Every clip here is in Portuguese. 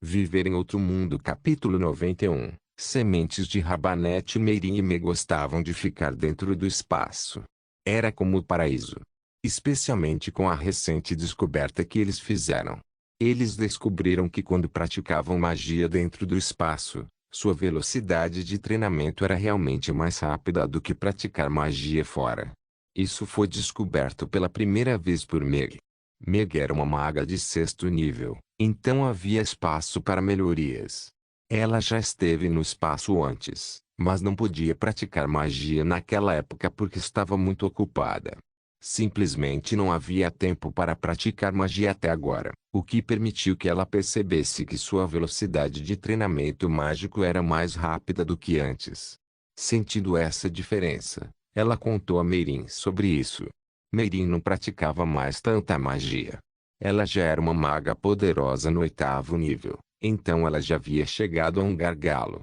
Viver em outro mundo. Capítulo 91. Sementes de rabanete. Meirin e Me gostavam de ficar dentro do espaço. Era como o paraíso. Especialmente com a recente descoberta que eles fizeram. Eles descobriram que quando praticavam magia dentro do espaço, sua velocidade de treinamento era realmente mais rápida do que praticar magia fora. Isso foi descoberto pela primeira vez por Meg. Meg era uma maga de 6º nível, então havia espaço para melhorias. Ela já esteve no espaço antes, mas não podia praticar magia naquela época porque estava muito ocupada. Simplesmente não havia tempo para praticar magia até agora, o que permitiu que ela percebesse que sua velocidade de treinamento mágico era mais rápida do que antes. Sentindo essa diferença, ela contou a Meirin sobre isso. Meirin não praticava mais tanta magia. Ela já era uma maga poderosa no 8º nível, então ela já havia chegado a um gargalo.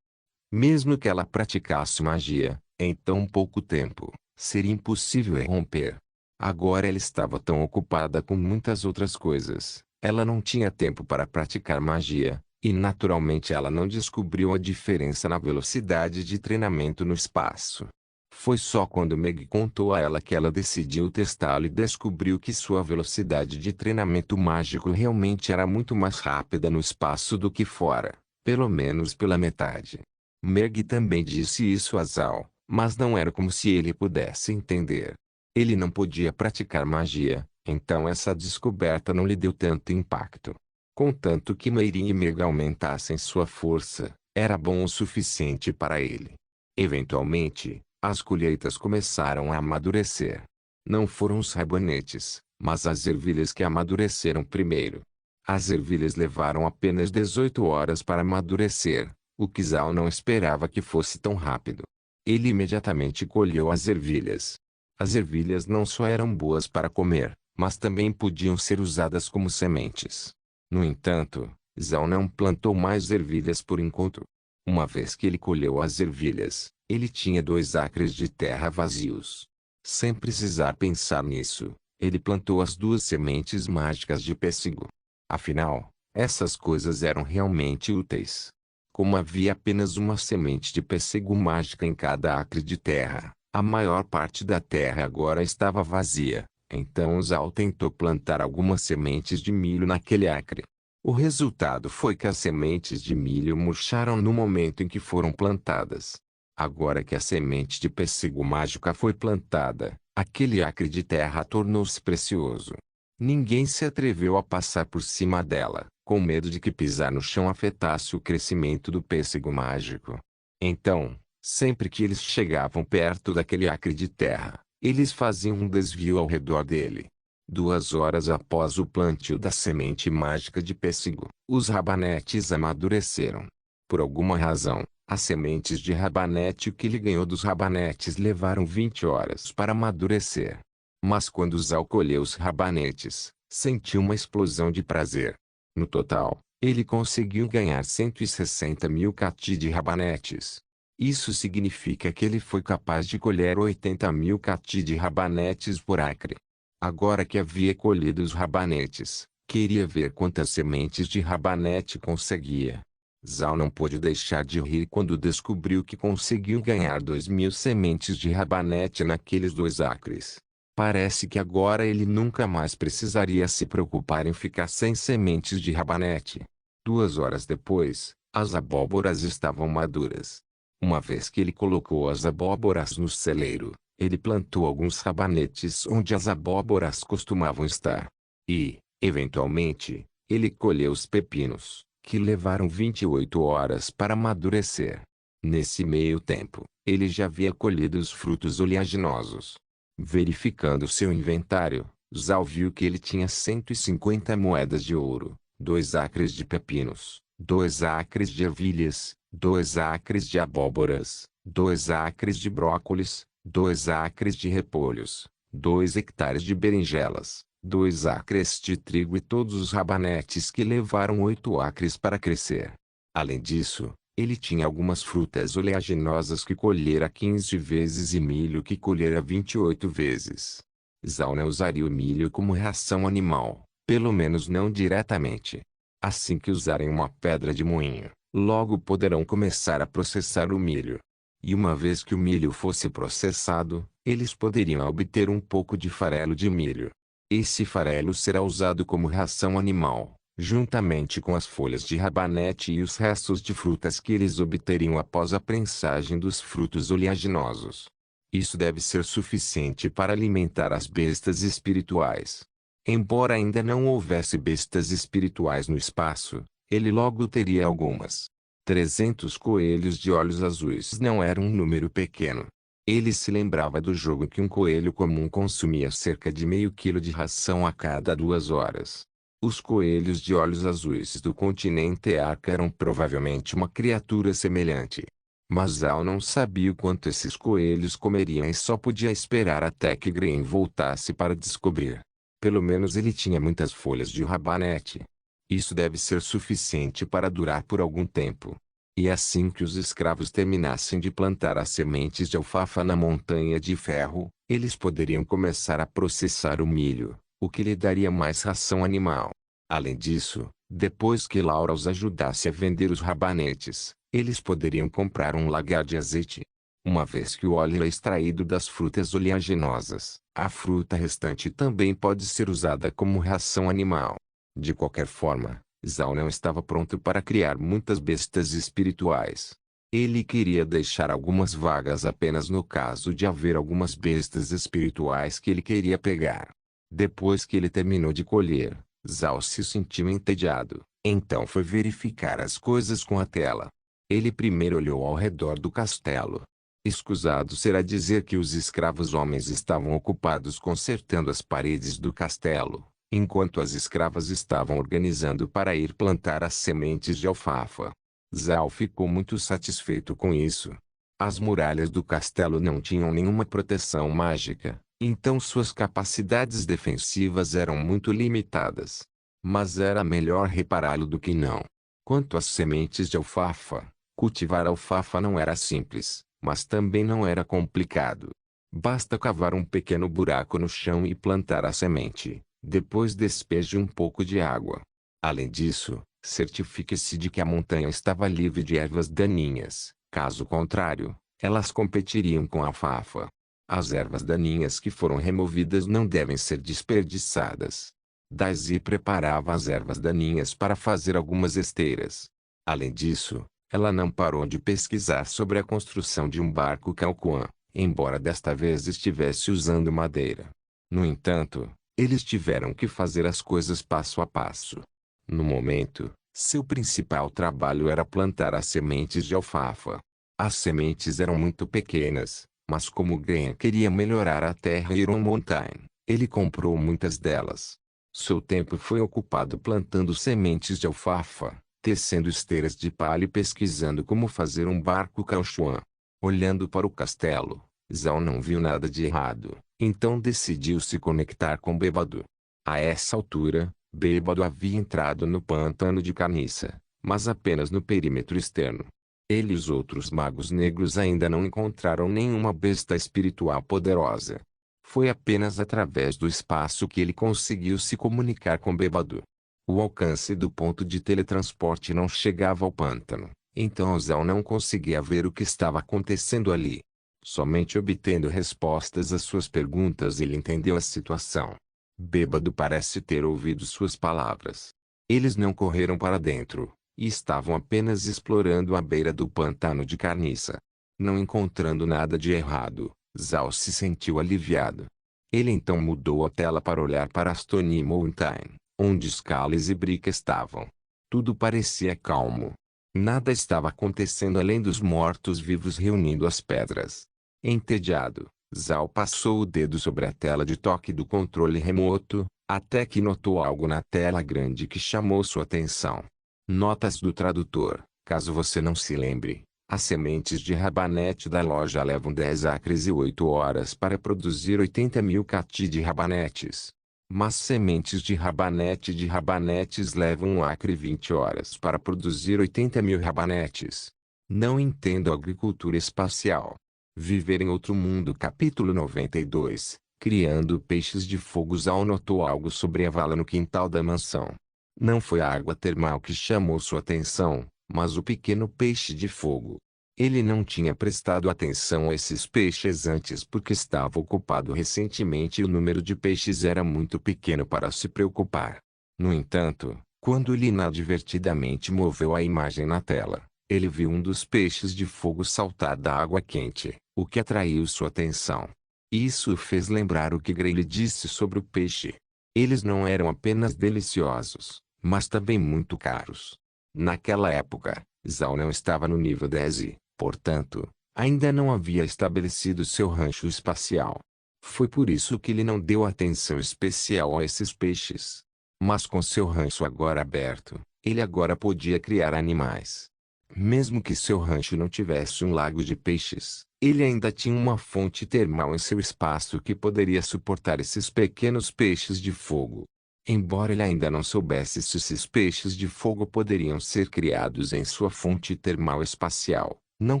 Mesmo que ela praticasse magia, em tão pouco tempo, seria impossível romper. Agora ela estava tão ocupada com muitas outras coisas, ela não tinha tempo para praticar magia, e naturalmente ela não descobriu a diferença na velocidade de treinamento no espaço. Foi só quando Meg contou a ela que ela decidiu testá-lo e descobriu que sua velocidade de treinamento mágico realmente era muito mais rápida no espaço do que fora, pelo menos pela metade. Meg também disse isso a Zal, mas não era como se ele pudesse entender. Ele não podia praticar magia, então essa descoberta não lhe deu tanto impacto. Contanto que Meirin e Meg aumentassem sua força, era bom o suficiente para ele. Eventualmente, as colheitas começaram a amadurecer. Não foram os rabanetes, mas as ervilhas que amadureceram primeiro. As ervilhas levaram apenas 18 horas para amadurecer, o que Zal não esperava que fosse tão rápido. Ele imediatamente colheu as ervilhas. As ervilhas não só eram boas para comer, mas também podiam ser usadas como sementes. No entanto, Zal não plantou mais ervilhas por enquanto. Uma vez que ele colheu as ervilhas, ele tinha 2 acres de terra vazios. Sem precisar pensar nisso, ele plantou as 2 sementes mágicas de pêssego. Afinal, essas coisas eram realmente úteis. Como havia apenas uma semente de pêssego mágica em cada acre de terra, a maior parte da terra agora estava vazia, então Zal tentou plantar algumas sementes de milho naquele acre. O resultado foi que as sementes de milho murcharam no momento em que foram plantadas. Agora que a semente de pêssego mágica foi plantada, aquele acre de terra tornou-se precioso. Ninguém se atreveu a passar por cima dela, com medo de que pisar no chão afetasse o crescimento do pêssego mágico. Então, sempre que eles chegavam perto daquele acre de terra, eles faziam um desvio ao redor dele. 2 horas após o plantio da semente mágica de pêssego, os rabanetes amadureceram. Por alguma razão, as sementes de rabanete que ele ganhou dos rabanetes levaram 20 horas para amadurecer. Mas quando Zal colheu os rabanetes, sentiu uma explosão de prazer. No total, ele conseguiu ganhar 160.000 cati de rabanetes. Isso significa que ele foi capaz de colher 80.000 cati de rabanetes por acre. Agora que havia colhido os rabanetes, queria ver quantas sementes de rabanete conseguia. Zal não pôde deixar de rir quando descobriu que conseguiu ganhar 2.000 sementes de rabanete naqueles 2 acres. Parece que agora ele nunca mais precisaria se preocupar em ficar sem sementes de rabanete. 2 horas depois, as abóboras estavam maduras. Uma vez que ele colocou as abóboras no celeiro, ele plantou alguns rabanetes onde as abóboras costumavam estar. E, eventualmente, ele colheu os pepinos, que levaram 28 horas para amadurecer. Nesse meio tempo, ele já havia colhido os frutos oleaginosos. Verificando seu inventário, Zal viu que ele tinha 150 moedas de ouro, 2 acres de pepinos, 2 acres de ervilhas, 2 acres de abóboras, 2 acres de brócolis, 2 acres de repolhos, 2 hectares de berinjelas, 2 acres de trigo e todos os rabanetes que levaram 8 acres para crescer. Além disso, ele tinha algumas frutas oleaginosas que colhera 15 vezes e milho que colhera 28 vezes. Zal não usaria o milho como ração animal, pelo menos não diretamente. Assim que usarem uma pedra de moinho, logo poderão começar a processar o milho. E uma vez que o milho fosse processado, eles poderiam obter um pouco de farelo de milho. Esse farelo será usado como ração animal, juntamente com as folhas de rabanete e os restos de frutas que eles obteriam após a prensagem dos frutos oleaginosos. Isso deve ser suficiente para alimentar as bestas espirituais. Embora ainda não houvesse bestas espirituais no espaço, ele logo teria algumas. 300 coelhos de olhos azuis não era um número pequeno. Ele se lembrava do jogo que um coelho comum consumia cerca de meio quilo de ração a cada 2 horas. Os coelhos de olhos azuis do continente Arca eram provavelmente uma criatura semelhante. Mas Al não sabia o quanto esses coelhos comeriam e só podia esperar até que Graham voltasse para descobrir. Pelo menos ele tinha muitas folhas de rabanete. Isso deve ser suficiente para durar por algum tempo. E assim que os escravos terminassem de plantar as sementes de alfafa na montanha de ferro, eles poderiam começar a processar o milho, o que lhe daria mais ração animal. Além disso, depois que Laura os ajudasse a vender os rabanetes, eles poderiam comprar um lagar de azeite. Uma vez que o óleo é extraído das frutas oleaginosas, a fruta restante também pode ser usada como ração animal. De qualquer forma, Zal não estava pronto para criar muitas bestas espirituais. Ele queria deixar algumas vagas apenas no caso de haver algumas bestas espirituais que ele queria pegar. Depois que ele terminou de colher, Zal se sentiu entediado, então foi verificar as coisas com a tela. Ele primeiro olhou ao redor do castelo. Escusado será dizer que os escravos homens estavam ocupados consertando as paredes do castelo, enquanto as escravas estavam organizando para ir plantar as sementes de alfafa. Zal ficou muito satisfeito com isso. As muralhas do castelo não tinham nenhuma proteção mágica, então suas capacidades defensivas eram muito limitadas. Mas era melhor repará-lo do que não. Quanto às sementes de alfafa, cultivar alfafa não era simples, mas também não era complicado. Basta cavar um pequeno buraco no chão e plantar a semente. Depois despeje um pouco de água. Além disso, certifique-se de que a montanha estava livre de ervas daninhas. Caso contrário, elas competiriam com a alfafa. As ervas daninhas que foram removidas não devem ser desperdiçadas. Daisy preparava as ervas daninhas para fazer algumas esteiras. Além disso, ela não parou de pesquisar sobre a construção de um barco Calcuan, embora desta vez estivesse usando madeira. No entanto, eles tiveram que fazer as coisas passo a passo. No momento, seu principal trabalho era plantar as sementes de alfafa. As sementes eram muito pequenas, mas como Graham queria melhorar a terra Iron Mountain, ele comprou muitas delas. Seu tempo foi ocupado plantando sementes de alfafa, tecendo esteiras de palha e pesquisando como fazer um barco Calchuan. Olhando para o castelo, Zal não viu nada de errado, então decidiu se conectar com Bêbado. A essa altura, Bêbado havia entrado no pântano de Carniça, mas apenas no perímetro externo. Ele e os outros magos negros ainda não encontraram nenhuma besta espiritual poderosa. Foi apenas através do espaço que ele conseguiu se comunicar com Bêbado. O alcance do ponto de teletransporte não chegava ao pântano, então Zal não conseguia ver o que estava acontecendo ali. Somente obtendo respostas às suas perguntas ele entendeu a situação. Bêbado parece ter ouvido suas palavras. Eles não correram para dentro, e estavam apenas explorando a beira do pântano de Carniça. Não encontrando nada de errado, Zal se sentiu aliviado. Ele então mudou a tela para olhar para Stony Mountain, onde Scalis e Brick estavam. Tudo parecia calmo. Nada estava acontecendo além dos mortos-vivos reunindo as pedras. Entediado, Zal passou o dedo sobre a tela de toque do controle remoto, até que notou algo na tela grande que chamou sua atenção. Notas do tradutor: caso você não se lembre, as sementes de rabanete da loja levam 10 acres e 8 horas para produzir 80.000 cati de rabanetes. Mas sementes de rabanetes levam 1 acre e 20 horas para produzir 80.000 rabanetes. Não entendo agricultura espacial. Viver em outro mundo. Capítulo 92. Criando peixes de fogo. Zal notou algo sobre a vala no quintal da mansão. Não foi a água termal que chamou sua atenção, mas o pequeno peixe de fogo. Ele não tinha prestado atenção a esses peixes antes porque estava ocupado recentemente e o número de peixes era muito pequeno para se preocupar. No entanto, quando ele inadvertidamente moveu a imagem na tela, ele viu um dos peixes de fogo saltar da água quente, o que atraiu sua atenção. Isso o fez lembrar o que Gray disse sobre o peixe. Eles não eram apenas deliciosos, mas também muito caros. Naquela época, Zhao não estava no nível 10 e, portanto, ainda não havia estabelecido seu rancho espacial. Foi por isso que ele não deu atenção especial a esses peixes. Mas com seu rancho agora aberto, ele agora podia criar animais. Mesmo que seu rancho não tivesse um lago de peixes, ele ainda tinha uma fonte termal em seu espaço que poderia suportar esses pequenos peixes de fogo. Embora ele ainda não soubesse se esses peixes de fogo poderiam ser criados em sua fonte termal espacial, não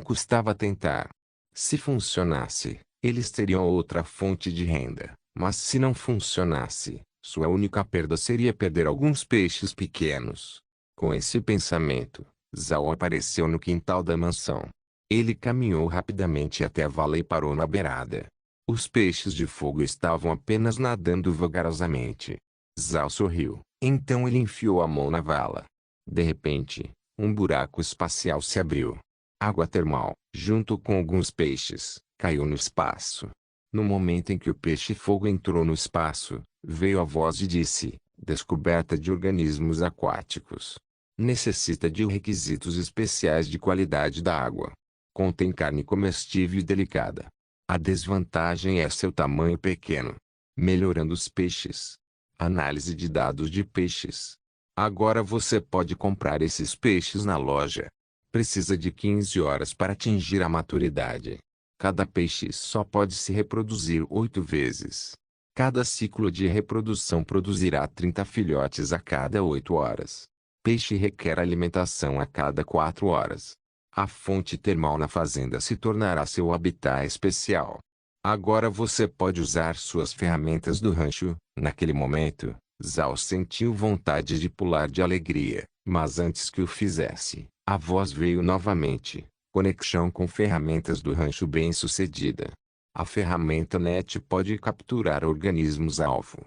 custava tentar. Se funcionasse, eles teriam outra fonte de renda, mas se não funcionasse, sua única perda seria perder alguns peixes pequenos. Com esse pensamento, Zhao apareceu no quintal da mansão. Ele caminhou rapidamente até a vala e parou na beirada. Os peixes de fogo estavam apenas nadando vagarosamente. Zhao sorriu. Então ele enfiou a mão na vala. De repente, um buraco espacial se abriu. Água termal, junto com alguns peixes, caiu no espaço. No momento em que o peixe-fogo entrou no espaço, veio a voz e disse: descoberta de organismos aquáticos. Necessita de requisitos especiais de qualidade da água. Contém carne comestível e delicada. A desvantagem é seu tamanho pequeno. Melhorando os peixes. Análise de dados de peixes. Agora você pode comprar esses peixes na loja. Precisa de 15 horas para atingir a maturidade. Cada peixe só pode se reproduzir 8 vezes. Cada ciclo de reprodução produzirá 30 filhotes a cada 8 horas. Peixe requer alimentação a cada 4 horas. A fonte termal na fazenda se tornará seu habitat especial. Agora você pode usar suas ferramentas do rancho. Naquele momento, Zhao sentiu vontade de pular de alegria, mas antes que o fizesse, a voz veio novamente. Conexão com ferramentas do rancho bem-sucedida. A ferramenta NET pode capturar organismos-alvo.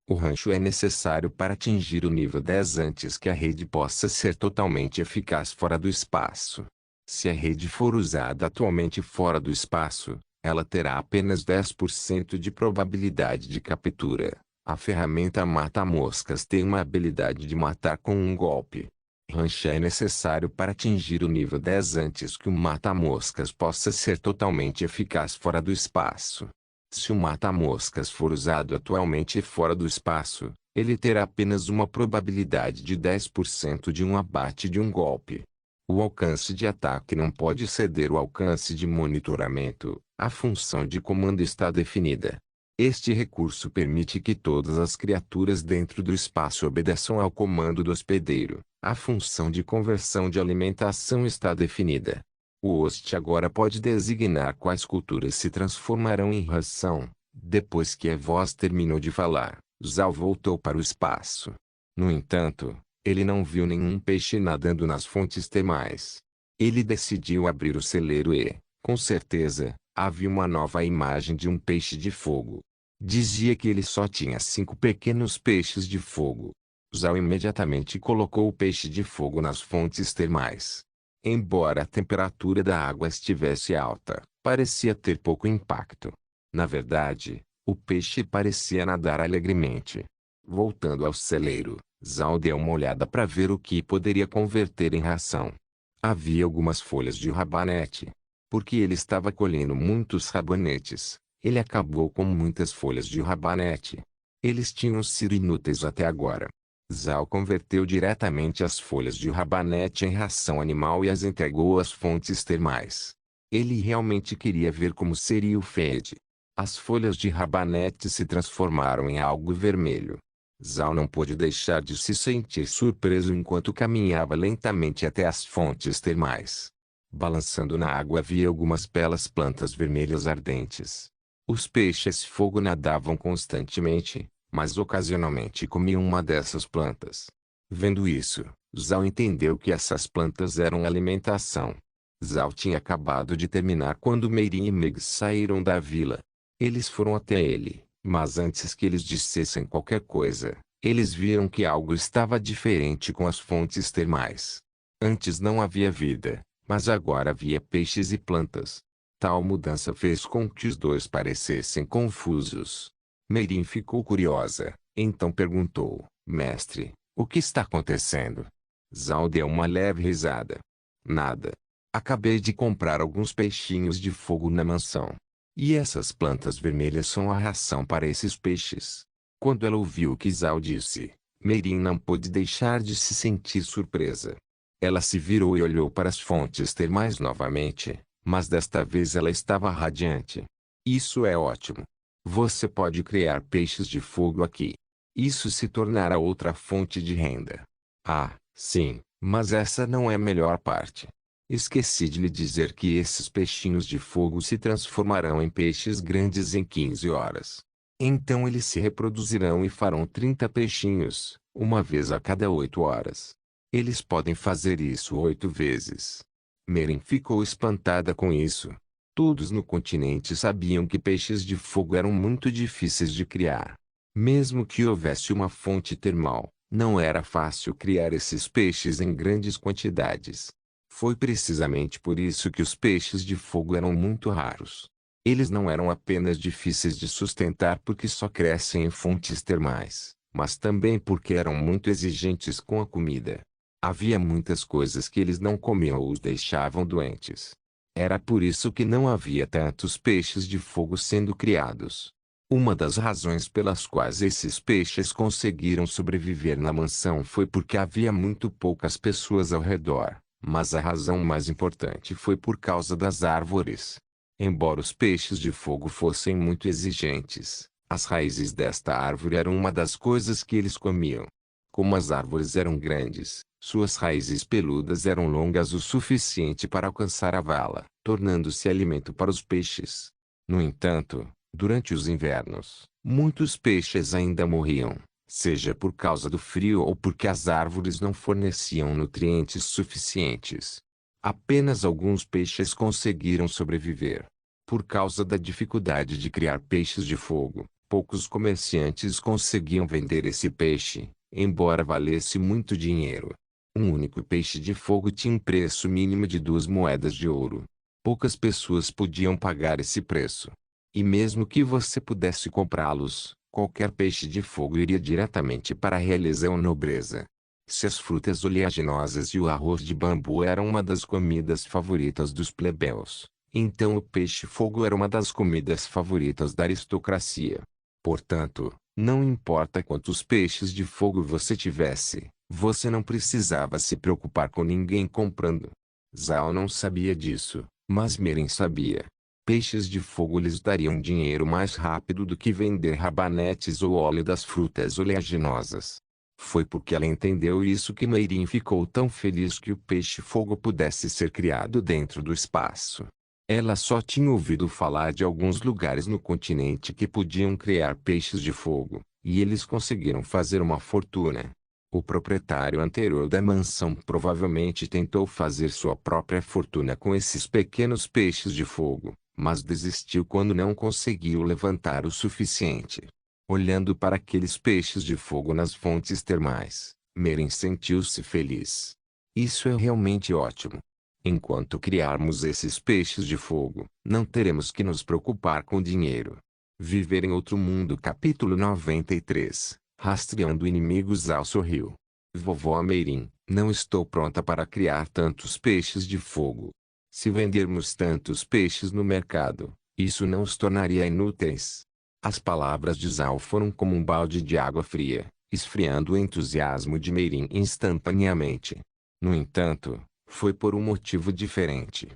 O rancho é necessário para atingir o nível 10 antes que a rede possa ser totalmente eficaz fora do espaço. Se a rede for usada atualmente fora do espaço, ela terá apenas 10% de probabilidade de captura. A ferramenta mata-moscas tem uma habilidade de matar com um golpe. Rancho é necessário para atingir o nível 10 antes que o mata-moscas possa ser totalmente eficaz fora do espaço. Se o mata-moscas for usado atualmente fora do espaço, ele terá apenas uma probabilidade de 10% de um abate de um golpe. O alcance de ataque não pode exceder o alcance de monitoramento. A função de comando está definida. Este recurso permite que todas as criaturas dentro do espaço obedeçam ao comando do hospedeiro. A função de conversão de alimentação está definida. O host agora pode designar quais culturas se transformarão em ração. Depois que a voz terminou de falar, Zhao voltou para o espaço. No entanto, ele não viu nenhum peixe nadando nas fontes termais. Ele decidiu abrir o celeiro e, com certeza, havia uma nova imagem de um peixe de fogo. Dizia que ele só tinha 5 pequenos peixes de fogo. Zhao imediatamente colocou o peixe de fogo nas fontes termais. Embora a temperatura da água estivesse alta, parecia ter pouco impacto. Na verdade, o peixe parecia nadar alegremente. Voltando ao celeiro, Zhao deu uma olhada para ver o que poderia converter em ração. Havia algumas folhas de rabanete. Porque ele estava colhendo muitos rabanetes, ele acabou com muitas folhas de rabanete. Eles tinham sido inúteis até agora. Zhao converteu diretamente as folhas de rabanete em ração animal e as entregou às fontes termais. Ele realmente queria ver como seria o feed. As folhas de rabanete se transformaram em algo vermelho. Zhao não pôde deixar de se sentir surpreso enquanto caminhava lentamente até as fontes termais. Balançando na água havia algumas belas plantas vermelhas ardentes. Os peixes-fogo nadavam constantemente, mas ocasionalmente comiam uma dessas plantas. Vendo isso, Zhao entendeu que essas plantas eram alimentação. Zhao tinha acabado de terminar quando Meirin e Meg saíram da vila. Eles foram até ele, mas antes que eles dissessem qualquer coisa, eles viram que algo estava diferente com as fontes termais. Antes não havia vida, mas agora havia peixes e plantas. Tal mudança fez com que os dois parecessem confusos. Meirin ficou curiosa, então perguntou: Mestre, o que está acontecendo? Zhao deu uma leve risada. Nada. Acabei de comprar alguns peixinhos de fogo na mansão. E essas plantas vermelhas são a ração para esses peixes. Quando ela ouviu o que Zhao disse, Meirin não pôde deixar de se sentir surpresa. Ela se virou e olhou para as fontes termais novamente, mas desta vez ela estava radiante. Isso é ótimo. Você pode criar peixes de fogo aqui. Isso se tornará outra fonte de renda. Ah, sim, mas essa não é a melhor parte. Esqueci de lhe dizer que esses peixinhos de fogo se transformarão em peixes grandes em 15 horas. Então eles se reproduzirão e farão 30 peixinhos, uma vez a cada 8 horas. Eles podem fazer isso 8 vezes. Meirin ficou espantada com isso. Todos no continente sabiam que peixes de fogo eram muito difíceis de criar. Mesmo que houvesse uma fonte termal, não era fácil criar esses peixes em grandes quantidades. Foi precisamente por isso que os peixes de fogo eram muito raros. Eles não eram apenas difíceis de sustentar porque só crescem em fontes termais, mas também porque eram muito exigentes com a comida. Havia muitas coisas que eles não comiam ou os deixavam doentes. Era por isso que não havia tantos peixes de fogo sendo criados. Uma das razões pelas quais esses peixes conseguiram sobreviver na mansão foi porque havia muito poucas pessoas ao redor, mas a razão mais importante foi por causa das árvores. Embora os peixes de fogo fossem muito exigentes, as raízes desta árvore eram uma das coisas que eles comiam. Como as árvores eram grandes, suas raízes peludas eram longas o suficiente para alcançar a vala, tornando-se alimento para os peixes. No entanto, durante os invernos, muitos peixes ainda morriam, seja por causa do frio ou porque as árvores não forneciam nutrientes suficientes. Apenas alguns peixes conseguiram sobreviver. Por causa da dificuldade de criar peixes de fogo, poucos comerciantes conseguiam vender esse peixe, embora valesse muito dinheiro. Um único peixe de fogo tinha um preço mínimo de 2 moedas de ouro. Poucas pessoas podiam pagar esse preço. E mesmo que você pudesse comprá-los, qualquer peixe de fogo iria diretamente para a realeza ou nobreza. Se as frutas oleaginosas e o arroz de bambu eram uma das comidas favoritas dos plebeus, então o peixe-fogo era uma das comidas favoritas da aristocracia. Portanto, não importa quantos peixes de fogo você tivesse, você não precisava se preocupar com ninguém comprando. Zhao não sabia disso, mas Meirin sabia. Peixes de fogo lhes dariam dinheiro mais rápido do que vender rabanetes ou óleo das frutas oleaginosas. Foi porque ela entendeu isso que Meirin ficou tão feliz que o peixe-fogo pudesse ser criado dentro do espaço. Ela só tinha ouvido falar de alguns lugares no continente que podiam criar peixes de fogo, e eles conseguiram fazer uma fortuna. O proprietário anterior da mansão provavelmente tentou fazer sua própria fortuna com esses pequenos peixes de fogo, mas desistiu quando não conseguiu levantar o suficiente. Olhando para aqueles peixes de fogo nas fontes termais, Meirin sentiu-se feliz. Isso é realmente ótimo. Enquanto criarmos esses peixes de fogo, não teremos que nos preocupar com dinheiro. Viver em outro mundo. Capítulo 93. Rastreando inimigos. Ao sorriu. Vovó Meirin, não estou pronta para criar tantos peixes de fogo. Se vendermos tantos peixes no mercado, isso não os tornaria inúteis. As palavras de Zhao foram como um balde de água fria, esfriando o entusiasmo de Meirin instantaneamente. No entanto, foi por um motivo diferente.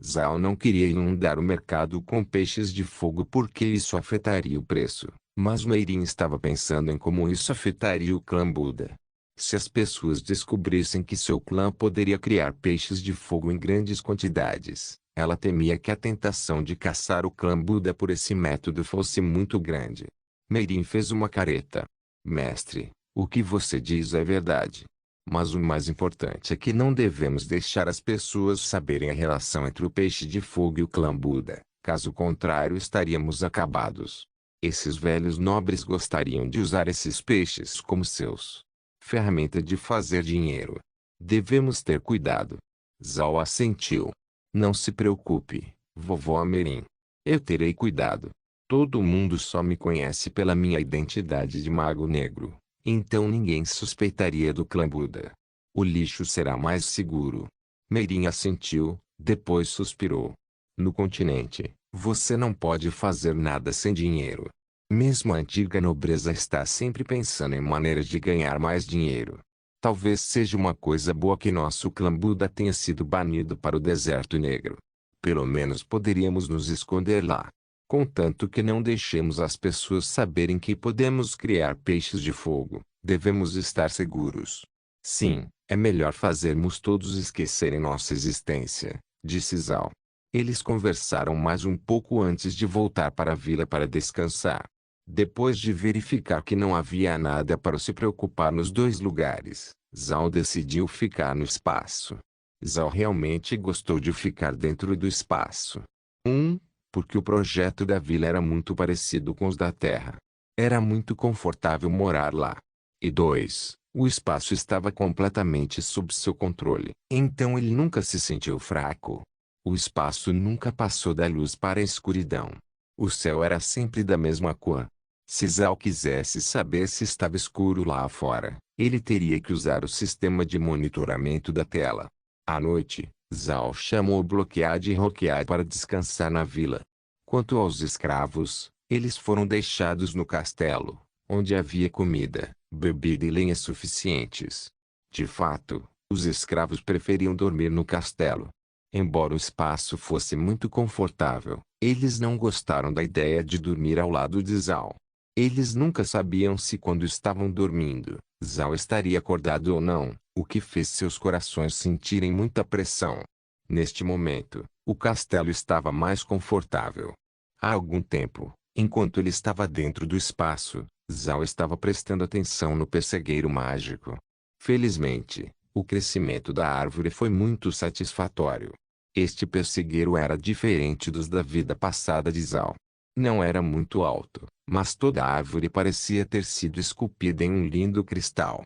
Zhao não queria inundar o mercado com peixes de fogo porque isso afetaria o preço, mas Meirin estava pensando em como isso afetaria o clã Buda. Se as pessoas descobrissem que seu clã poderia criar peixes de fogo em grandes quantidades, ela temia que a tentação de caçar o clã Buda por esse método fosse muito grande. Meirin fez uma careta. Mestre, o que você diz é verdade. Mas o mais importante é que não devemos deixar as pessoas saberem a relação entre o peixe de fogo e o clã Buda. Caso contrário, estaríamos acabados. Esses velhos nobres gostariam de usar esses peixes como seus ferramenta de fazer dinheiro. Devemos ter cuidado. Zhao assentiu. Não se preocupe, vovó Merin. Eu terei cuidado. Todo mundo só me conhece pela minha identidade de mago negro. Então ninguém suspeitaria do clã Buda. O lixo será mais seguro. Merin assentiu, depois suspirou. No continente, você não pode fazer nada sem dinheiro. Mesmo a antiga nobreza está sempre pensando em maneiras de ganhar mais dinheiro. Talvez seja uma coisa boa que nosso clã Buda tenha sido banido para o deserto negro. Pelo menos poderíamos nos esconder lá. Contanto que não deixemos as pessoas saberem que podemos criar peixes de fogo, devemos estar seguros. Sim, é melhor fazermos todos esquecerem nossa existência, disse Zhao. Eles conversaram mais um pouco antes de voltar para a vila para descansar. Depois de verificar que não havia nada para se preocupar nos dois lugares, Zhao decidiu ficar no espaço. Zhao realmente gostou de ficar dentro do espaço. Porque o projeto da vila era muito parecido com os da Terra. Era muito confortável morar lá. E 2. O espaço estava completamente sob seu controle. Então ele nunca se sentiu fraco. O espaço nunca passou da luz para a escuridão. O céu era sempre da mesma cor. Se Zhao quisesse saber se estava escuro lá fora, ele teria que usar o sistema de monitoramento da tela. À noite, Zhao chamou Bloquead e Roquead para descansar na vila. Quanto aos escravos, eles foram deixados no castelo, onde havia comida, bebida e lenha suficientes. De fato, os escravos preferiam dormir no castelo. Embora o espaço fosse muito confortável, eles não gostaram da ideia de dormir ao lado de Zhao. Eles nunca sabiam se quando estavam dormindo, Zhao estaria acordado ou não, o que fez seus corações sentirem muita pressão. Neste momento, o castelo estava mais confortável. Há algum tempo, enquanto ele estava dentro do espaço, Zhao estava prestando atenção no pessegueiro mágico. Felizmente, o crescimento da árvore foi muito satisfatório. Este pessegueiro era diferente dos da vida passada de Zhao. Não era muito alto, mas toda a árvore parecia ter sido esculpida em um lindo cristal.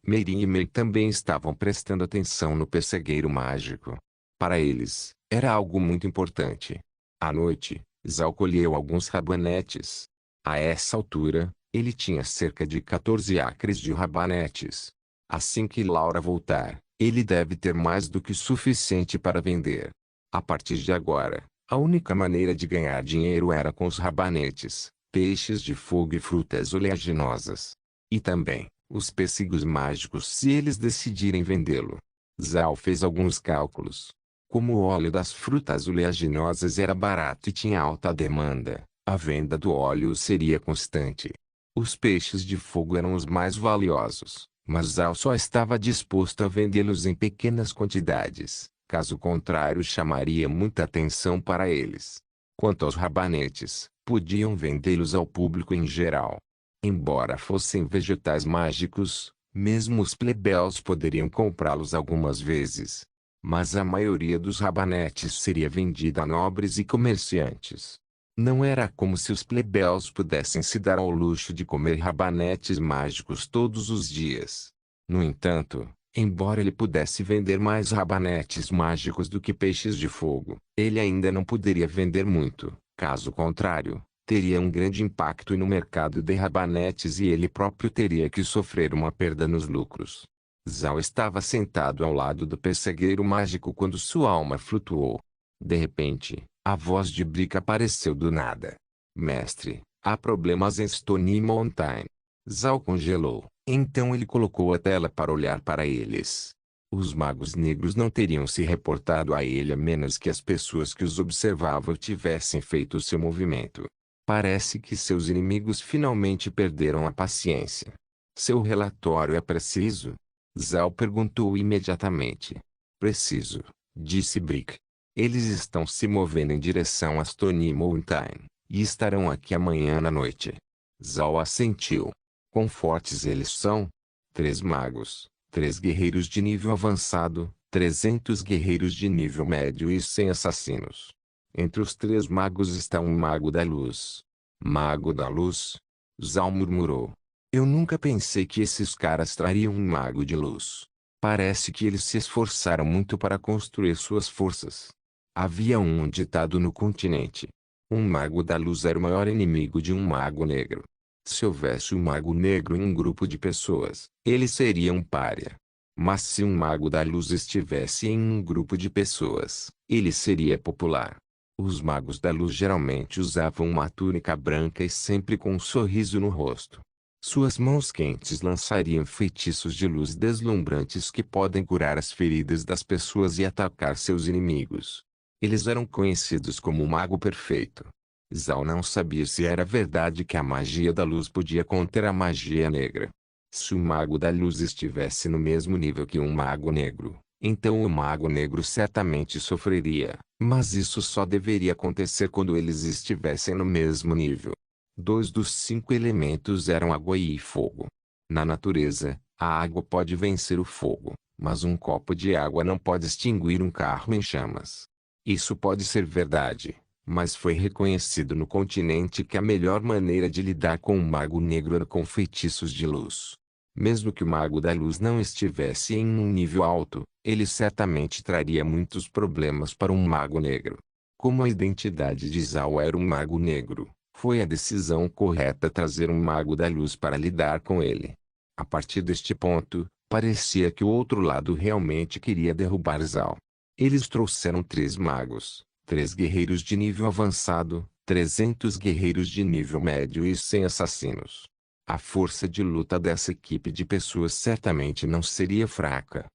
Merin e Mei também estavam prestando atenção no pessegueiro mágico. Para eles, era algo muito importante. À noite, Zhao colheu alguns rabanetes. A essa altura, ele tinha cerca de 14 acres de rabanetes. Assim que Laura voltar, ele deve ter mais do que suficiente para vender. A partir de agora, a única maneira de ganhar dinheiro era com os rabanetes, peixes de fogo e frutas oleaginosas. E também, os pêssegos mágicos se eles decidirem vendê-lo. Zhao fez alguns cálculos. Como o óleo das frutas oleaginosas era barato e tinha alta demanda, a venda do óleo seria constante. Os peixes de fogo eram os mais valiosos, mas Zhao só estava disposto a vendê-los em pequenas quantidades, caso contrário chamaria muita atenção para eles. Quanto aos rabanetes, podiam vendê-los ao público em geral. Embora fossem vegetais mágicos, mesmo os plebeus poderiam comprá-los algumas vezes. Mas a maioria dos rabanetes seria vendida a nobres e comerciantes. Não era como se os plebeus pudessem se dar ao luxo de comer rabanetes mágicos todos os dias. No entanto, embora ele pudesse vender mais rabanetes mágicos do que peixes de fogo, ele ainda não poderia vender muito. Caso contrário, teria um grande impacto no mercado de rabanetes e ele próprio teria que sofrer uma perda nos lucros. Zhao estava sentado ao lado do pessegueiro mágico quando sua alma flutuou. De repente, a voz de Brick apareceu do nada. Mestre, há problemas em Stone Mountain. Zhao congelou, então ele colocou a tela para olhar para eles. Os magos negros não teriam se reportado a ele a menos que as pessoas que os observavam tivessem feito seu movimento. Parece que seus inimigos finalmente perderam a paciência. Seu relatório é preciso? Zhao perguntou imediatamente. Preciso, disse Brick. Eles estão se movendo em direção a Stone Mountain, e estarão aqui amanhã à noite. Zhao assentiu. Quão fortes eles são? 3 magos, 3 guerreiros de nível avançado, 300 guerreiros de nível médio e 100 assassinos. Entre os 3 magos está um mago da luz. Mago da luz? Zhao murmurou. Eu nunca pensei que esses caras trariam um mago de luz. Parece que eles se esforçaram muito para construir suas forças. Havia um ditado no continente. Um mago da luz era o maior inimigo de um mago negro. Se houvesse um mago negro em um grupo de pessoas, ele seria um pária. Mas se um mago da luz estivesse em um grupo de pessoas, ele seria popular. Os magos da luz geralmente usavam uma túnica branca e sempre com um sorriso no rosto. Suas mãos quentes lançariam feitiços de luz deslumbrantes que podem curar as feridas das pessoas e atacar seus inimigos. Eles eram conhecidos como o mago perfeito. Zhao não sabia se era verdade que a magia da luz podia conter a magia negra. Se o mago da luz estivesse no mesmo nível que um mago negro, então o mago negro certamente sofreria, mas isso só deveria acontecer quando eles estivessem no mesmo nível. 2 dos 5 elementos eram água e fogo. Na natureza, a água pode vencer o fogo, mas um copo de água não pode extinguir um carro em chamas. Isso pode ser verdade, mas foi reconhecido no continente que a melhor maneira de lidar com um mago negro era com feitiços de luz. Mesmo que o mago da luz não estivesse em um nível alto, ele certamente traria muitos problemas para um mago negro. Como a identidade de Zhao era um mago negro, foi a decisão correta trazer um mago da luz para lidar com ele. A partir deste ponto, parecia que o outro lado realmente queria derrubar Zhao. Eles trouxeram 3 magos, 3 guerreiros de nível avançado, 300 guerreiros de nível médio e 100 assassinos. A força de luta dessa equipe de pessoas certamente não seria fraca.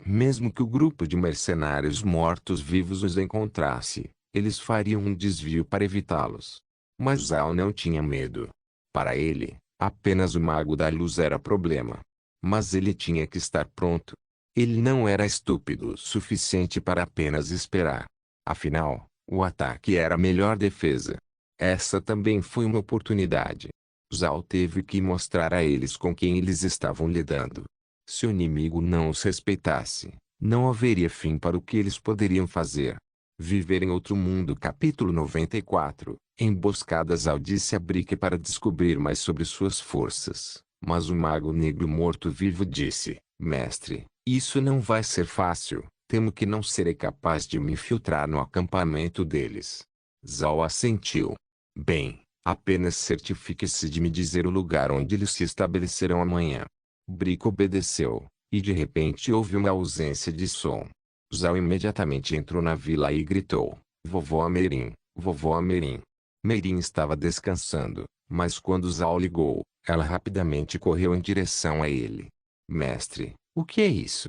Mesmo que o grupo de mercenários mortos-vivos os encontrasse, eles fariam um desvio para evitá-los. Mas Zhao não tinha medo. Para ele, apenas o mago da luz era problema. Mas ele tinha que estar pronto. Ele não era estúpido o suficiente para apenas esperar. Afinal, o ataque era a melhor defesa. Essa também foi uma oportunidade. Zhao teve que mostrar a eles com quem eles estavam lidando. Se o inimigo não os respeitasse, não haveria fim para o que eles poderiam fazer. Viver em outro mundo. Capítulo 94. Emboscada. Zhao disse a Brick para descobrir mais sobre suas forças, mas o mago negro morto-vivo disse: Mestre, isso não vai ser fácil, temo que não serei capaz de me infiltrar no acampamento deles. Zhao assentiu. Bem, apenas certifique-se de me dizer o lugar onde eles se estabelecerão amanhã. Brick obedeceu, e de repente houve uma ausência de som. Zhao imediatamente entrou na vila e gritou: Vovó Amerim, Vovó Amerim. Meirin estava descansando, mas quando Zhao ligou, ela rapidamente correu em direção a ele. Mestre, o que é isso?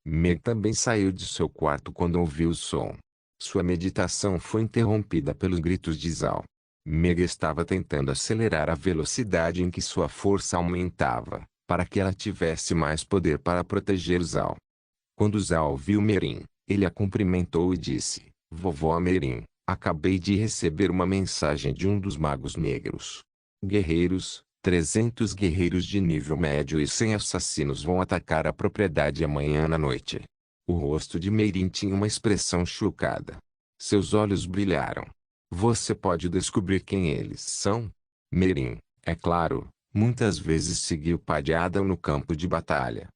Meg também saiu de seu quarto quando ouviu o som. Sua meditação foi interrompida pelos gritos de Zhao. Meg estava tentando acelerar a velocidade em que sua força aumentava, para que ela tivesse mais poder para proteger Zhao. Quando Zhao viu Meirin, ele a cumprimentou e disse: Vovó Meirin, acabei de receber uma mensagem de um dos magos negros. Guerreiros, 300 guerreiros de nível médio e 100 assassinos vão atacar a propriedade amanhã à noite. O rosto de Meirin tinha uma expressão chocada. Seus olhos brilharam. Você pode descobrir quem eles são? Meirin, é claro, muitas vezes seguiu Pai de Adam no campo de batalha.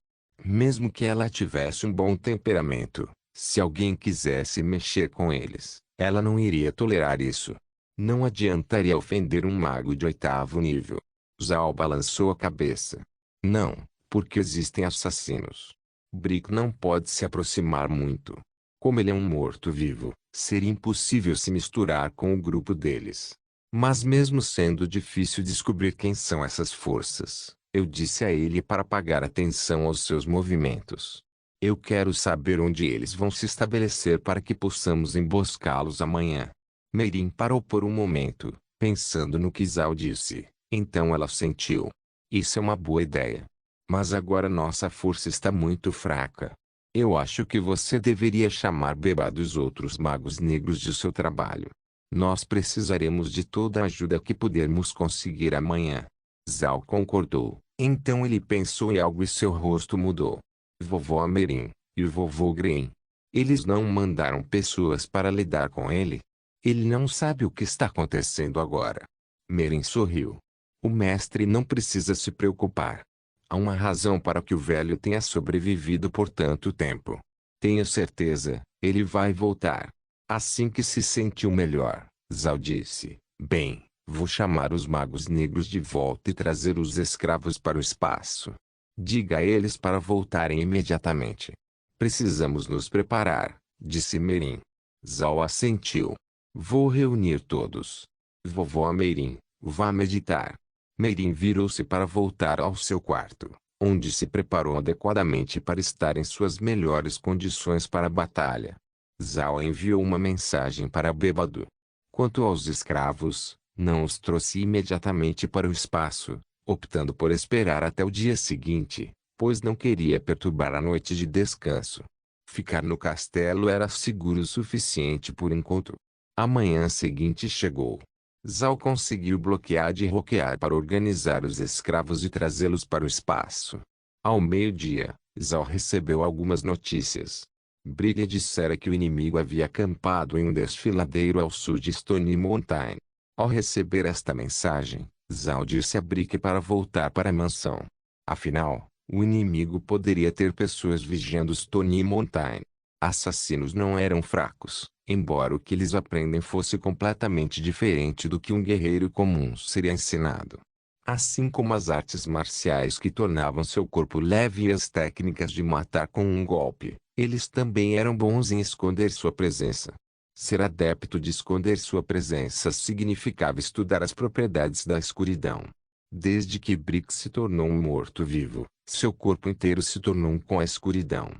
Mesmo que ela tivesse um bom temperamento, se alguém quisesse mexer com eles, ela não iria tolerar isso. Não adiantaria ofender um mago de 8º nível. Zhao balançou a cabeça. Não, porque existem assassinos. Brick não pode se aproximar muito. Como ele é um morto-vivo, seria impossível se misturar com o grupo deles. Mas mesmo sendo difícil descobrir quem são essas forças, eu disse a ele para pagar atenção aos seus movimentos. Eu quero saber onde eles vão se estabelecer para que possamos emboscá-los amanhã. Meirin parou por um momento, pensando no que Zhao disse. Então ela sentiu. Isso é uma boa ideia. Mas agora nossa força está muito fraca. Eu acho que você deveria chamar Beba dos outros magos negros de seu trabalho. Nós precisaremos de toda a ajuda que pudermos conseguir amanhã. Zhao concordou. Então ele pensou em algo e seu rosto mudou. Vovó Merim e o vovô Green. Eles não mandaram pessoas para lidar com ele. Ele não sabe o que está acontecendo agora. Merim sorriu. O mestre não precisa se preocupar. Há uma razão para que o velho tenha sobrevivido por tanto tempo. Tenho certeza, ele vai voltar. Assim que se sentiu melhor, Zhao disse: Bem, vou chamar os magos negros de volta e trazer os escravos para o espaço. Diga a eles para voltarem imediatamente. Precisamos nos preparar, disse Merim. Zhao assentiu. Vou reunir todos. Vovó Merim, vá meditar. Merim virou-se para voltar ao seu quarto, onde se preparou adequadamente para estar em suas melhores condições para a batalha. Zhao enviou uma mensagem para Bêbado. Quanto aos escravos, não os trouxe imediatamente para o espaço, optando por esperar até o dia seguinte, pois não queria perturbar a noite de descanso. Ficar no castelo era seguro o suficiente por enquanto. A manhã seguinte chegou. Zhao conseguiu bloquear e roquear para organizar os escravos e trazê-los para o espaço. Ao meio-dia, Zhao recebeu algumas notícias. Brick dissera que o inimigo havia acampado em um desfiladeiro ao sul de Stone Mountain. Ao receber esta mensagem, Zhao disse a Brick para voltar para a mansão. Afinal, o inimigo poderia ter pessoas vigiando Stone Mountain. Assassinos não eram fracos, embora o que eles aprendem fosse completamente diferente do que um guerreiro comum seria ensinado. Assim como as artes marciais que tornavam seu corpo leve e as técnicas de matar com um golpe, eles também eram bons em esconder sua presença. Ser adepto de esconder sua presença significava estudar as propriedades da escuridão. Desde que Brick se tornou um morto-vivo, seu corpo inteiro se tornou um com a escuridão.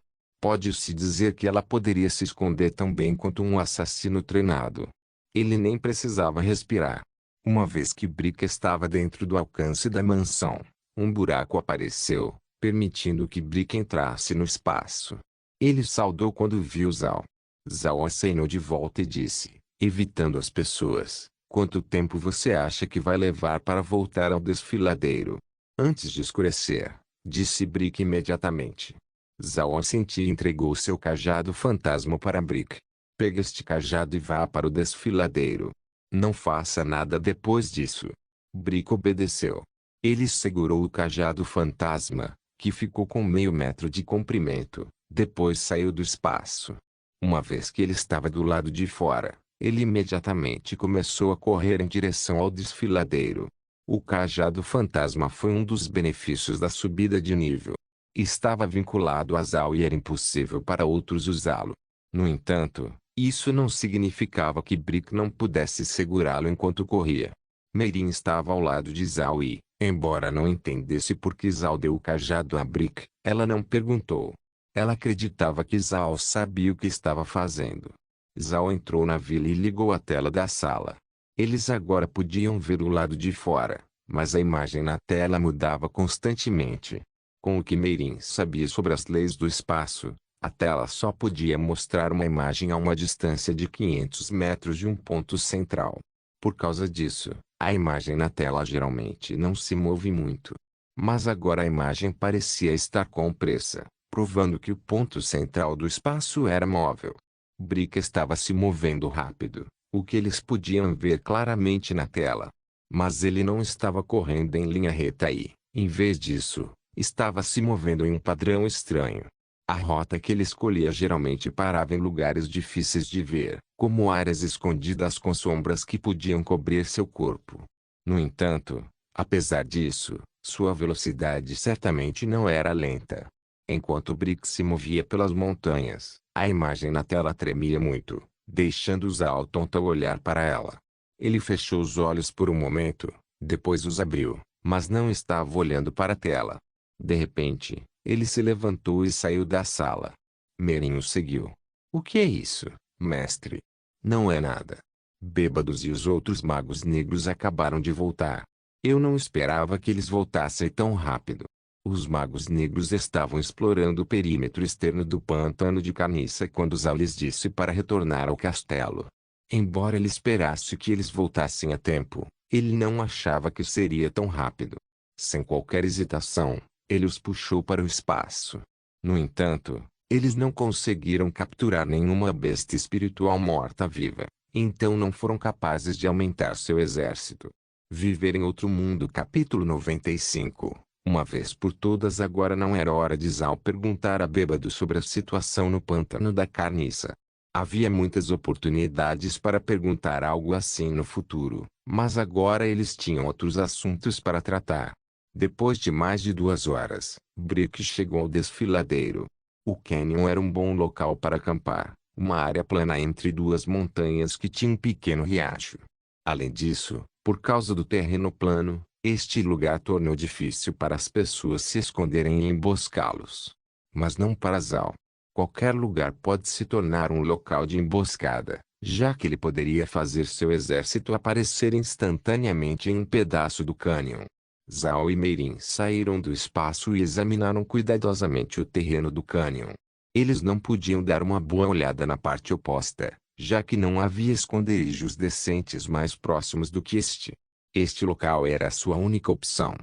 Pode-se dizer que ela poderia se esconder tão bem quanto um assassino treinado. Ele nem precisava respirar. Uma vez que Brick estava dentro do alcance da mansão, um buraco apareceu, permitindo que Brick entrasse no espaço. Ele saudou quando viu Zhao. Zhao acenou de volta e disse, evitando as pessoas: Quanto tempo você acha que vai levar para voltar ao desfiladeiro? Antes de escurecer, disse Brick imediatamente. Zhao assentiu e entregou seu cajado fantasma para Brick. Pegue este cajado e vá para o desfiladeiro. Não faça nada depois disso. Brick obedeceu. Ele segurou o cajado fantasma, que ficou com meio metro de comprimento, depois saiu do espaço. Uma vez que ele estava do lado de fora, ele imediatamente começou a correr em direção ao desfiladeiro. O cajado fantasma foi um dos benefícios da subida de nível. Estava vinculado a Zhao e era impossível para outros usá-lo. No entanto, isso não significava que Brick não pudesse segurá-lo enquanto corria. Merin estava ao lado de Zhao e, embora não entendesse por que Zhao deu o cajado a Brick, ela não perguntou. Ela acreditava que Zhao sabia o que estava fazendo. Zhao entrou na vila e ligou a tela da sala. Eles agora podiam ver o lado de fora, mas a imagem na tela mudava constantemente. Com o que Merin sabia sobre as leis do espaço, a tela só podia mostrar uma imagem a uma distância de 500 metros de um ponto central. Por causa disso, a imagem na tela geralmente não se move muito. Mas agora a imagem parecia estar com pressa, provando que o ponto central do espaço era móvel. Brick estava se movendo rápido, o que eles podiam ver claramente na tela. Mas ele não estava correndo em linha reta e, em vez disso, estava se movendo em um padrão estranho. A rota que ele escolhia geralmente parava em lugares difíceis de ver, como áreas escondidas com sombras que podiam cobrir seu corpo. No entanto, apesar disso, sua velocidade certamente não era lenta. Enquanto Brick se movia pelas montanhas, a imagem na tela tremia muito, deixando Zhao tonto ao olhar para ela. Ele fechou os olhos por um momento, depois os abriu, mas não estava olhando para a tela. De repente, ele se levantou e saiu da sala. Merin o seguiu. O que é isso, mestre? Não é nada. Bêbados e os outros magos negros acabaram de voltar. Eu não esperava que eles voltassem tão rápido. Os magos negros estavam explorando o perímetro externo do pântano de Carniça quando Zhao lhes disse para retornar ao castelo. Embora ele esperasse que eles voltassem a tempo, ele não achava que seria tão rápido. Sem qualquer hesitação, ele os puxou para o espaço. No entanto, eles não conseguiram capturar nenhuma besta espiritual morta-viva, então não foram capazes de aumentar seu exército. Viver em outro mundo. Capítulo 95. Uma vez por todas, agora não era hora de Zal perguntar a Bêbado sobre a situação no pântano da Carniça. Havia muitas oportunidades para perguntar algo assim no futuro, mas agora eles tinham outros assuntos para tratar. Depois de mais de 2 horas, Brick chegou ao desfiladeiro. O cânion era um bom local para acampar, uma área plana entre duas montanhas que tinha um pequeno riacho. Além disso, por causa do terreno plano, este lugar tornou difícil para as pessoas se esconderem e emboscá-los. Mas não para Zal. Qualquer lugar pode se tornar um local de emboscada, já que ele poderia fazer seu exército aparecer instantaneamente em um pedaço do cânion. Zal e Meirin saíram do espaço e examinaram cuidadosamente o terreno do cânion. Eles não podiam dar uma boa olhada na parte oposta, já que não havia esconderijos decentes mais próximos do que este. Este local era a sua única opção.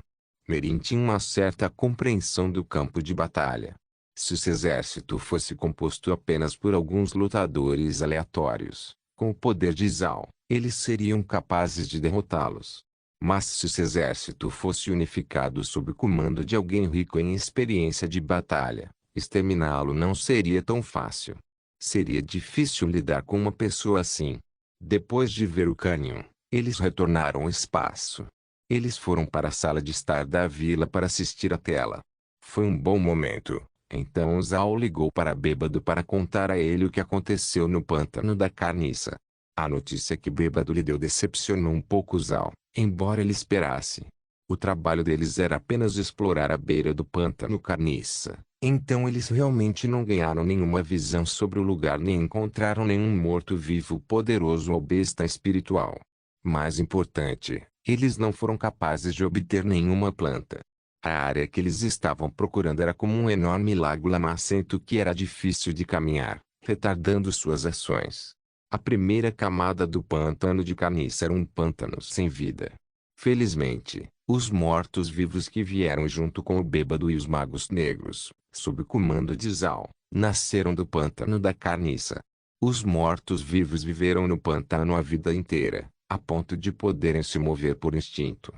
Meirin tinha uma certa compreensão do campo de batalha. Se seu exército fosse composto apenas por alguns lutadores aleatórios, com o poder de Zal, eles seriam capazes de derrotá-los. Mas se seu exército fosse unificado sob o comando de alguém rico em experiência de batalha, exterminá-lo não seria tão fácil. Seria difícil lidar com uma pessoa assim. Depois de ver o cânion, eles retornaram ao espaço. Eles foram para a sala de estar da vila para assistir à tela. Foi um bom momento. Então Zal ligou para Bêbado para contar a ele o que aconteceu no pântano da Carniça. A notícia que Bêbado lhe deu decepcionou um pouco Zal, embora ele esperasse. O trabalho deles era apenas explorar a beira do pântano Carniça. Então eles realmente não ganharam nenhuma visão sobre o lugar nem encontraram nenhum morto-vivo poderoso ou besta espiritual. Mais importante, eles não foram capazes de obter nenhuma planta. A área que eles estavam procurando era como um enorme lago lamacento que era difícil de caminhar, retardando suas ações. A primeira camada do pântano de Carniça era um pântano sem vida. Felizmente, os mortos-vivos que vieram junto com o Bêbado e os magos negros, sob o comando de Zal, nasceram do pântano da Carniça. Os mortos-vivos viveram no pântano a vida inteira, a ponto de poderem se mover por instinto.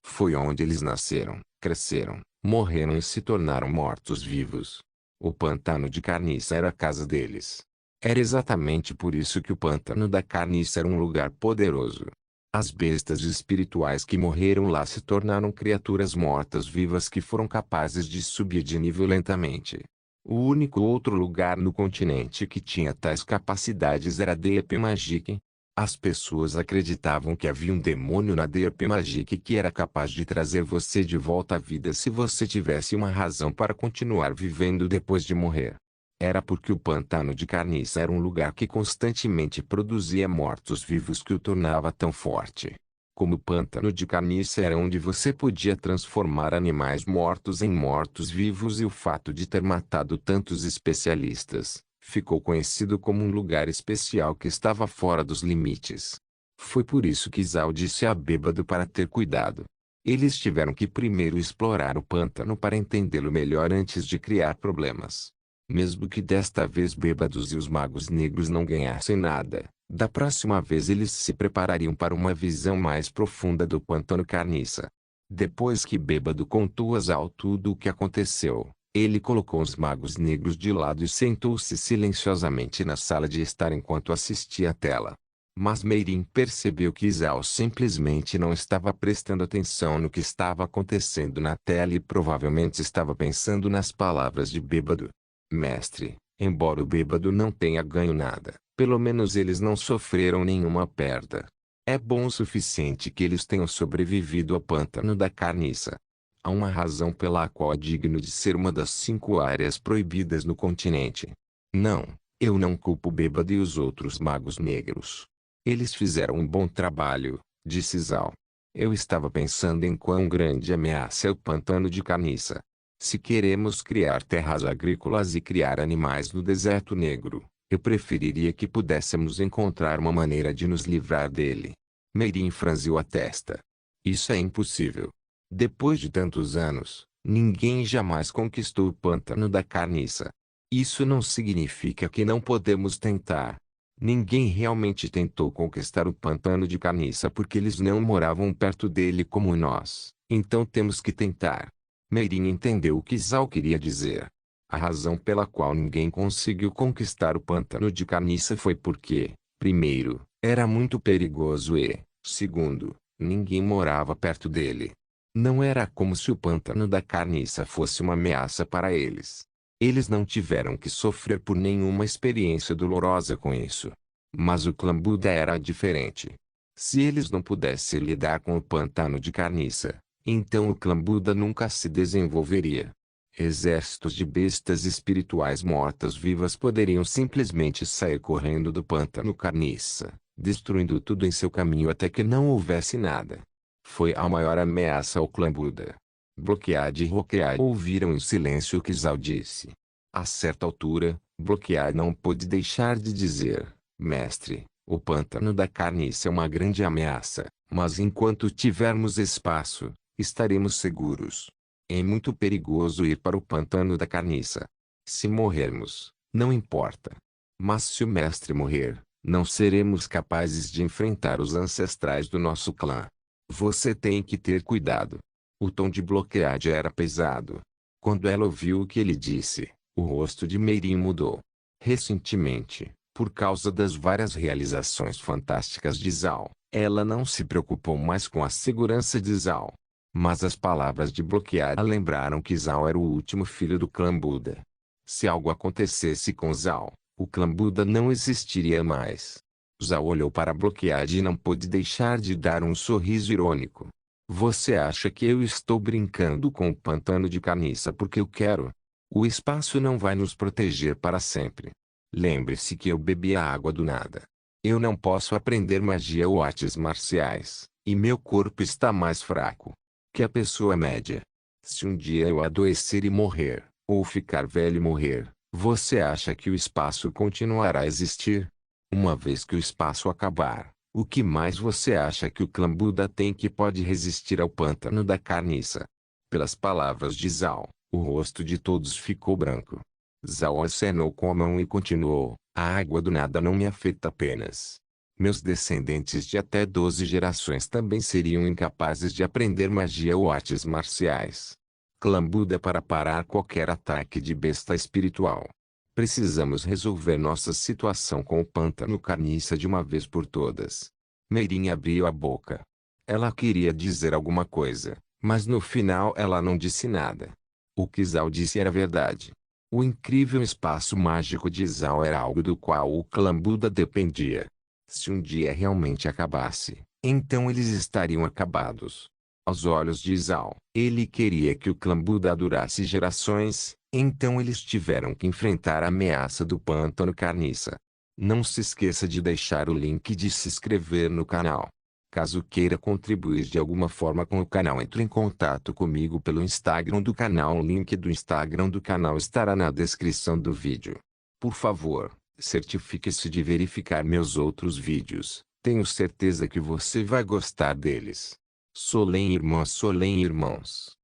Foi onde eles nasceram, cresceram, morreram e se tornaram mortos-vivos. O pântano de Carniça era a casa deles. Era exatamente por isso que o pântano da Carniça era um lugar poderoso. As bestas espirituais que morreram lá se tornaram criaturas mortas-vivas que foram capazes de subir de nível lentamente. O único outro lugar no continente que tinha tais capacidades era Deep Magic. As pessoas acreditavam que havia um demônio na Deep Magic que era capaz de trazer você de volta à vida se você tivesse uma razão para continuar vivendo depois de morrer. Era porque o pântano de Carniça era um lugar que constantemente produzia mortos-vivos que o tornava tão forte. Como o pântano de Carniça era onde você podia transformar animais mortos em mortos-vivos e o fato de ter matado tantos especialistas, ficou conhecido como um lugar especial que estava fora dos limites. Foi por isso que Zal disse a Bêbado para ter cuidado. Eles tiveram que primeiro explorar o pântano para entendê-lo melhor antes de criar problemas. Mesmo que desta vez Bêbados e os magos negros não ganhassem nada, da próxima vez eles se preparariam para uma visão mais profunda do pântano Carniça. Depois que Bêbado contou a Zal tudo o que aconteceu, ele colocou os magos negros de lado e sentou-se silenciosamente na sala de estar enquanto assistia à tela. Mas Meirin percebeu que Zal simplesmente não estava prestando atenção no que estava acontecendo na tela e provavelmente estava pensando nas palavras de Bêbado. Mestre, embora o Bêbado não tenha ganho nada, pelo menos eles não sofreram nenhuma perda. É bom o suficiente que eles tenham sobrevivido ao pântano da Carniça. Há uma razão pela qual é digno de ser uma das 5 áreas proibidas no continente. Não, eu não culpo o Bêbado e os outros magos negros. Eles fizeram um bom trabalho, disse Zal. Eu estava pensando em quão grande ameaça é o pântano de Carniça. Se queremos criar terras agrícolas e criar animais no deserto negro, eu preferiria que pudéssemos encontrar uma maneira de nos livrar dele. Meirin franziu a testa. Isso é impossível. Depois de tantos anos, Ninguém jamais conquistou o pântano da carniça. Isso não significa que não podemos tentar. Ninguém realmente tentou conquistar o pântano de carniça porque eles não moravam perto dele como nós. Então temos que tentar. Meirin entendeu o que Zhao queria dizer. A razão pela qual ninguém conseguiu conquistar o pântano de carniça foi porque, primeiro, era muito perigoso e, segundo, ninguém morava perto dele. Não era como se o pântano da carniça fosse uma ameaça para eles. Eles não tiveram que sofrer por nenhuma experiência dolorosa com isso. Mas o clã Buda era diferente. Se eles não pudessem lidar com o pântano de carniça, então o clã Buda nunca se desenvolveria. Exércitos de bestas espirituais mortas-vivas poderiam simplesmente sair correndo do pântano carniça, destruindo tudo em seu caminho até que não houvesse nada. Foi a maior ameaça ao clã Buda. Bloquead e Roquead ouviram em silêncio o que Zhao disse. A certa altura, Bloquead não pôde deixar de dizer: Mestre, o pântano da carniça é uma grande ameaça, mas enquanto tivermos espaço, estaremos seguros. É muito perigoso ir para o pântano da carniça. Se morrermos, não importa. Mas se o mestre morrer, não seremos capazes de enfrentar os ancestrais do nosso clã. Você tem que ter cuidado. O tom de Bloquead era pesado. Quando ela ouviu o que ele disse, o rosto de Meirin mudou. Recentemente, por causa das várias realizações fantásticas de Zhao, ela não se preocupou mais com a segurança de Zhao. Mas as palavras de Bloquead a lembraram que Zhao era o último filho do clã Buda. Se algo acontecesse com Zhao, o clã Buda não existiria mais. Zhao olhou para Bloquead e não pôde deixar de dar um sorriso irônico. Você acha que eu estou brincando com o pântano de carniça porque eu quero? O espaço não vai nos proteger para sempre. Lembre-se que eu bebi a água do nada. Eu não posso aprender magia ou artes marciais, e meu corpo está mais fraco que a pessoa média. Se um dia eu adoecer e morrer, ou ficar velho e morrer, você acha que o espaço continuará a existir? Uma vez que o espaço acabar, o que mais você acha que o clã Buda tem que pode resistir ao pântano da carniça? Pelas palavras de Zhao, o rosto de todos ficou branco. Zhao acenou com a mão e continuou: a água do nada não me afeta apenas. Meus descendentes de até 12 gerações também seriam incapazes de aprender magia ou artes marciais. Clã Buda para parar qualquer ataque de besta espiritual. Precisamos resolver nossa situação com o pântano carniça de uma vez por todas. Meirin abriu a boca. Ela queria dizer alguma coisa, mas no final ela não disse nada. O que Zhao disse era verdade. O incrível espaço mágico de Zhao era algo do qual o clã Buda dependia. Se um dia realmente acabasse, então eles estariam acabados. Aos olhos de Zhao, ele queria que o clã Buda durasse gerações, então eles tiveram que enfrentar a ameaça do pântano carniça. Não se esqueça de deixar o link de se inscrever no canal. Caso queira contribuir de alguma forma com o canal, entre em contato comigo pelo Instagram do canal. O link do Instagram do canal estará na descrição do vídeo. Por favor, certifique-se de verificar meus outros vídeos. Tenho certeza que você vai gostar deles. Solém irmãs, Solém irmãos.